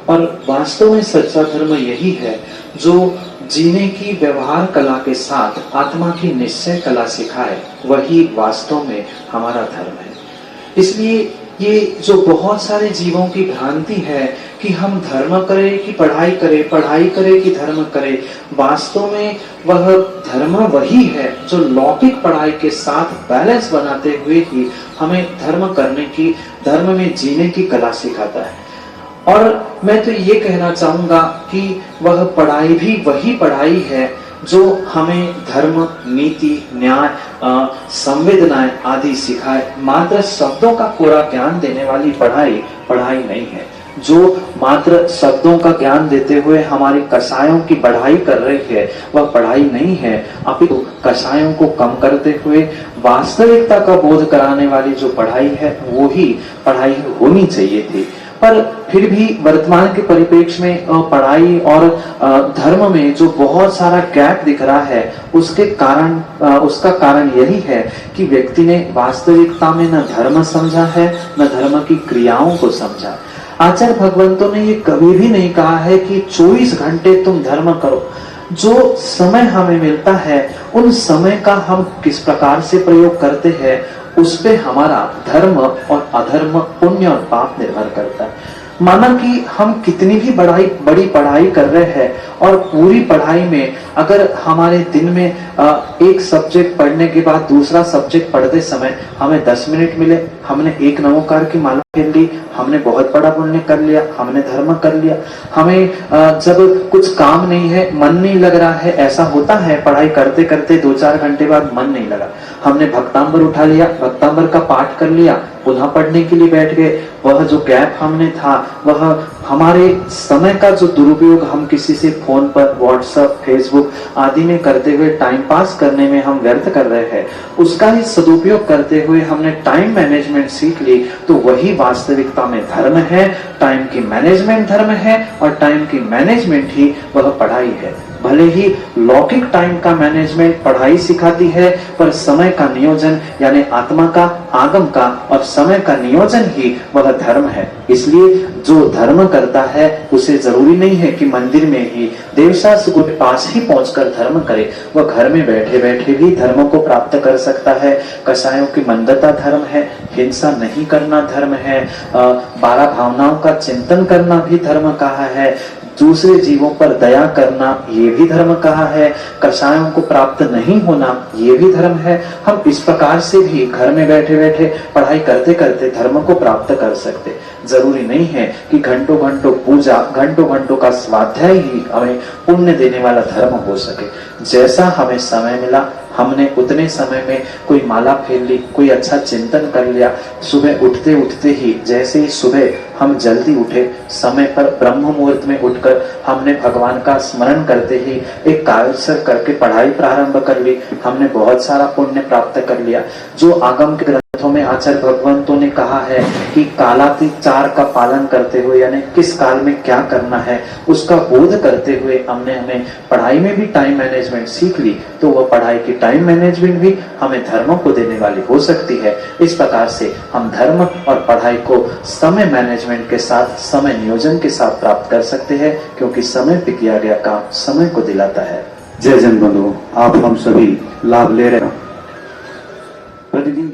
और वास्तव में सच्चा धर्म यही है जो जीने की व्यवहार कला के साथ आत्मा की निश्चय कला सिखाए, वही वास्तव में हमारा धर्म है। इसलिए ये जो बहुत सारे जीवों की भ्रांति है कि हम धर्म करें कि पढ़ाई करें, पढ़ाई करें कि धर्म करें, वास्तव में वह धर्म वही है जो लौकिक पढ़ाई के साथ बैलेंस बनाते हुए ही हमें धर्म करने की, धर्म में जीने की कला सिखाता है। और मैं तो ये कहना चाहूंगा कि वह पढ़ाई भी वही पढ़ाई है जो हमें धर्म, नीति, न्याय, संवेदनाएं आदि सिखाए। मात्र शब्दों का कोरा ज्ञान देने वाली पढ़ाई पढ़ाई नहीं है। जो मात्र शब्दों का ज्ञान देते हुए हमारी कषायों की बढ़ाई कर रही है, वह पढ़ाई नहीं है, अपितु कषायों को कम करते हुए वास्तविकता का बोध कराने वाली जो पढ़ाई है, वो ही पढ़ाई होनी चाहिए थी। पर फिर भी वर्तमान के परिप्रेक्ष्य में पढ़ाई और धर्म में जो बहुत सारा गैप दिख रहा है, उसका कारण यही है कि व्यक्ति ने वास्तविकता में न धर्म समझा है, न धर्म की क्रियाओं को समझा। आचार्य भगवंतों ने ये कभी भी नहीं कहा है कि 24 घंटे तुम धर्म करो। जो समय हमें मिलता है, उन समय का हम किस प्रकार से प्रयोग करते हैं, उस पे हमारा धर्म और अधर्म, पुण्य और पाप निर्भर करता है। माना कि हम कितनी भी बड़ी पढ़ाई कर रहे हैं और पूरी पढ़ाई में अगर हमारे दिन में एक सब्जेक्ट पढ़ने के बाद दूसरा सब्जेक्ट पढ़ते समय हमें 10 मिनट मिले, हमने एक नमोकार की माला फेर ली, हमने बहुत बड़ा पुण्य कर लिया, हमने धर्म कर लिया। हमें जब कुछ काम नहीं है, मन नहीं लग रहा है, ऐसा होता है पढ़ाई करते करते 2-4 घंटे बाद मन नहीं लगा, हमने भक्तांबर उठा लिया, भक्तांबर का पाठ कर लिया, पुनः पढ़ने के लिए बैठ गए। वह जो गैप हमने था, वह हमारे समय का जो दुरुपयोग हम किसी से फोन पर, व्हाट्सएप, फेसबुक आदि में करते हुए टाइम पास करने में हम व्यर्थ कर रहे हैं, उसका ही सदुपयोग करते हुए हमने टाइम मैनेजमेंट सीख ली, तो वही वास्तविकता में धर्म है। टाइम की मैनेजमेंट धर्म है और टाइम की मैनेजमेंट ही वह पढ़ाई है। भले ही लौकिक टाइम का मैनेजमेंट पढ़ाई सिखाती है, पर समय का नियोजन यानी आत्मा का, आगम का और समय का नियोजन ही वह धर्म है। इसलिए जो धर्म करता है उसे जरूरी नहीं है कि मंदिर में ही देवशास्त्र के पास ही पहुंचकर धर्म करे, वह घर में बैठे बैठे भी धर्म को प्राप्त कर सकता है। कषायों की मंदता धर्म है, हिंसा नहीं करना धर्म है, 12 भावनाओं का चिंतन करना भी धर्म कहा है, दूसरे जीवों पर दया करना ये भी धर्म कहा है, कषायों को प्राप्त नहीं होना ये भी धर्म है। हम इस प्रकार से भी घर में बैठे बैठे पढ़ाई करते करते धर्म को प्राप्त कर सकते। जरूरी नहीं है कि घंटों घंटों पूजा, घंटों घंटों का स्वाध्याय ही हमें पुण्य देने वाला धर्म हो सके। जैसा हमें समय मिला, हमने उतने समय में कोई माला फेर ली, कोई अच्छा चिंतन कर लिया। सुबह उठते उठते ही, जैसे ही सुबह हम जल्दी उठे, समय पर ब्रह्म मुहूर्त में उठकर हमने भगवान का स्मरण करते ही एक कायसर करके पढ़ाई प्रारंभ कर ली, हमने बहुत सारा पुण्य प्राप्त कर लिया। जो आगम के ग्रंथों में आचार्य भगवंतों ने कहा है कि कालातीचार का पालन करते हुए, यानी किस काल में क्या करना है उसका बोध करते हुए हमें पढ़ाई में भी टाइम मैनेजमेंट सीख ली, तो वह पढ़ाई की टाइम मैनेजमेंट भी हमें धर्म को देने वाली हो सकती है। इस प्रकार से हम धर्म और पढ़ाई को समय मैनेजमेंट के साथ, समय नियोजन के साथ प्राप्त कर सकते हैं, क्योंकि समय पे किया गया काम समय को दिलाता है। जय जन बंधु, आप हम सभी लाभ ले रहे हैं। प्रतिदिन